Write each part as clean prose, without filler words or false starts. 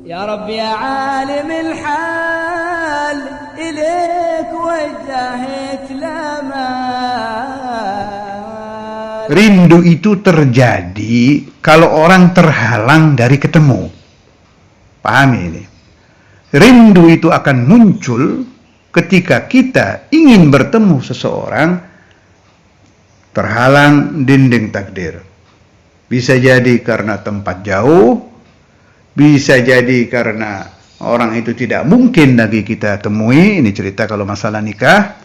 يا رب يا عالم الحال إليك وجهت لما. Rindu itu terjadi kalau orang terhalang dari ketemu. Pahami ini. Rindu itu akan muncul ketika kita ingin bertemu seseorang, terhalang dinding takdir. Bisa jadi karena tempat jauh, bisa jadi karena orang itu tidak mungkin lagi kita temui. Ini cerita kalau masalah nikah.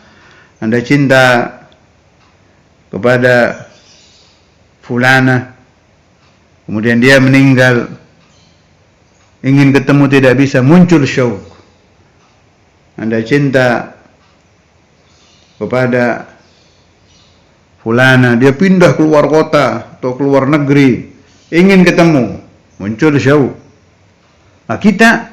Anda cinta kepada fulana, kemudian dia meninggal, ingin ketemu tidak bisa, muncul syauq. Anda cinta kepada fulana, dia pindah keluar kota atau keluar negeri, ingin ketemu, muncul syauq. Nah, kita,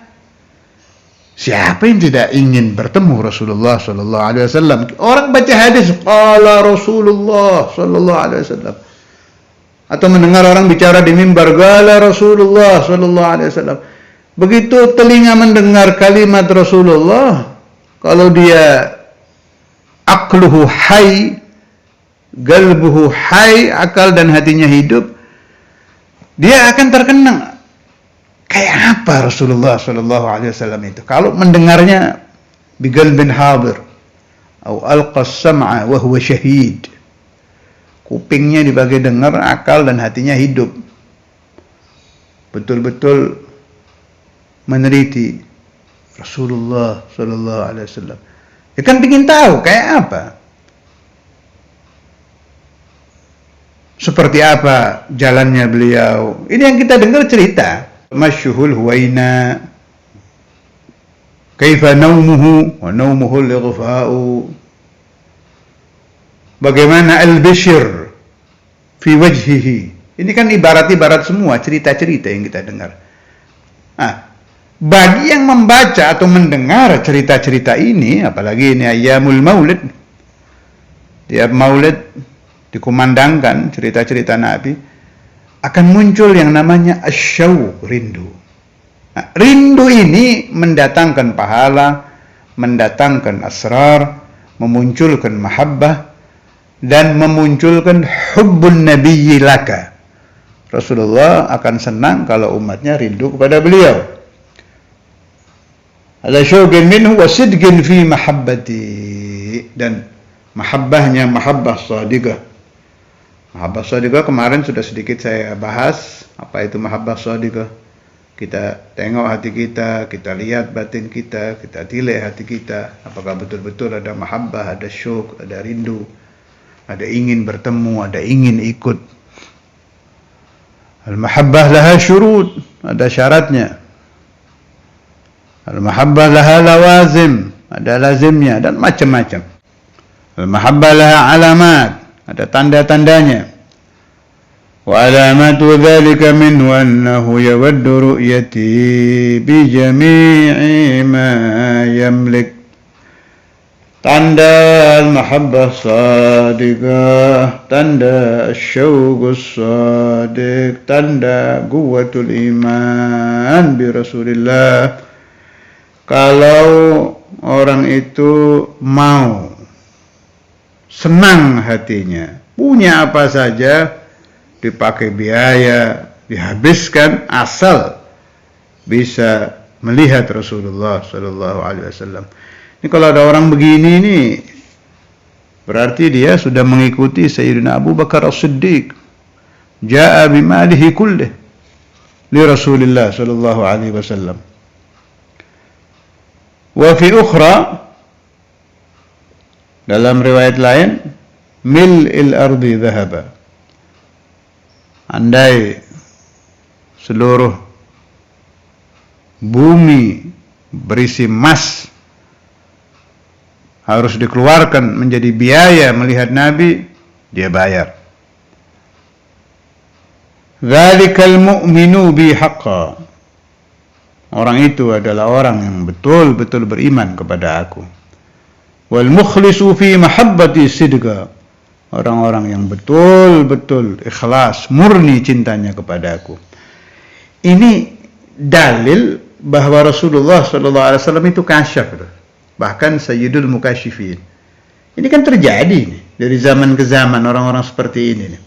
siapa yang tidak ingin bertemu Rasulullah sallallahu alaihi wasallam? Orang baca hadis qala Rasulullah sallallahu alaihi wasallam, atau mendengar orang bicara di mimbar qala Rasulullah sallallahu alaihi wasallam. Begitu telinga mendengar kalimat Rasulullah, kalau dia aqluhu hayy, qalbuhu hayy, akal dan hatinya hidup, dia akan terkenang. Kayak apa Rasulullah sallallahu alaihi wasallam itu? Kalau mendengarnya biqalbin hadir, atau alqa as-sam'a wa huwa syahid. Kupingnya dibagi dengar, akal dan hatinya hidup. Betul-betul meneliti Rasulullah sallallahu alaihi wasallam. Ya kan ingin tahu kayak apa? Seperti apa jalannya beliau? Ini yang kita dengar cerita. Masyhul huwaina, kaifa naumuhu wa naumuhu al-ighfa'u. Bagaimana al-bishr fi wajhihi. Ini kan ibarat-ibarat semua cerita-cerita yang kita dengar. Nah, bagi yang membaca atau mendengar cerita-cerita ini, apalagi ini ayyamul maulid, tiap maulid dikumandangkan cerita-cerita Nabi, akan muncul yang namanya asyauq, rindu. Nah, rindu ini mendatangkan pahala, mendatangkan asrar, memunculkan mahabbah, dan memunculkan hubbun nabiyyi laka. Rasulullah akan senang kalau umatnya rindu kepada beliau. Ala syauqin minhu wa sidqin fi mahabbati, dan mahabbahnya mahabbah shadiqah. Mahabbah shadiqah kemarin sudah sedikit saya bahas. Apa itu mahabbah shadiqah? Kita tengok hati kita, kita lihat batin kita, kita tilai hati kita. Apakah betul-betul ada mahabbah, ada syauq, ada rindu, ada ingin bertemu, ada ingin ikut. Al-mahabbah laha syurut, ada syaratnya. Al-mahabbah laha lawazim, ada lazimnya, dan macam-macam. Al-mahabbah laha alamat, ada tanda-tandanya. Wa alamatu dhalika minhu annahu yawaddu ru'yati bi jami'i ma yamlik. Tanda al-mahabbah sadiqah, tanda syauqus sadiq, tanda quwwatul iman bi Rasulillah. Kalau orang itu mau, senang hatinya, punya apa saja, dipakai biaya, dihabiskan, asal bisa melihat Rasulullah sallallahu alaihi wasallam. Ini kalau ada orang begini nih, berarti dia sudah mengikuti Sayyidina Abu Bakar As-Siddiq. Ja'a bimalihi kullih li Rasulillah sallallahu alaihi wasallam. Wa fi ukhra, dalam riwayat lain, mil'il ardi dhahaba. Andai seluruh bumi berisi emas harus dikeluarkan menjadi biaya melihat Nabi, dia bayar. Dzalikal mu'minu bi haqqan. Orang itu adalah orang yang betul-betul beriman kepada aku. Wal mukhlisu fi mahabbati sidqa. Orang-orang yang betul-betul ikhlas, murni cintanya kepada aku. Ini dalil bahwa Rasulullah SAW itu kasyaf, bahkan Sayyidul Mukasyifin. Ini kan terjadi nih, dari zaman ke zaman orang-orang seperti ini nih.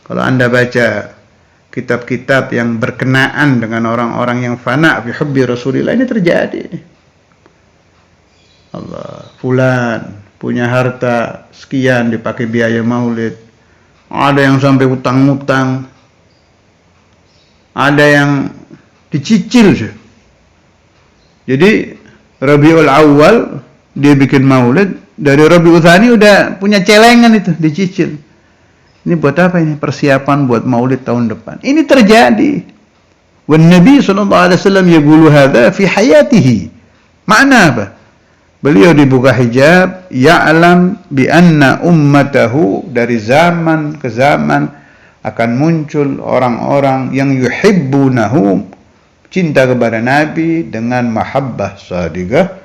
Kalau Anda baca kitab-kitab yang berkenaan dengan orang-orang yang fana fi hubbi Rasulillah, ini terjadi nih. Allah, fulan punya harta sekian dipakai biaya maulid. Ada yang sampai utang-utang. Ada yang dicicil sih. Jadi Rabiul Awal dia bikin maulid, dari Rabiul Tsani udah punya celengan itu dicicil. Ini buat apa ini? Persiapan buat maulid tahun depan. Ini terjadi. Wan Nabi sallallahu alaihi wasallam yaqulu hadza fi hayatihi. Makna apa? Beliau dibuka hijab, ya'lam bi anna ummatahu, dari zaman ke zaman akan muncul orang-orang yang yuhibbunahu, cinta kepada Nabi dengan mahabbah sadiqah.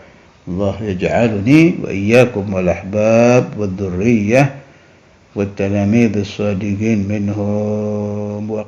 Allah yaj'aluni wa iyyakum wal ahbab wad dhurriyyah wat talamidh as-sadiqin minhum.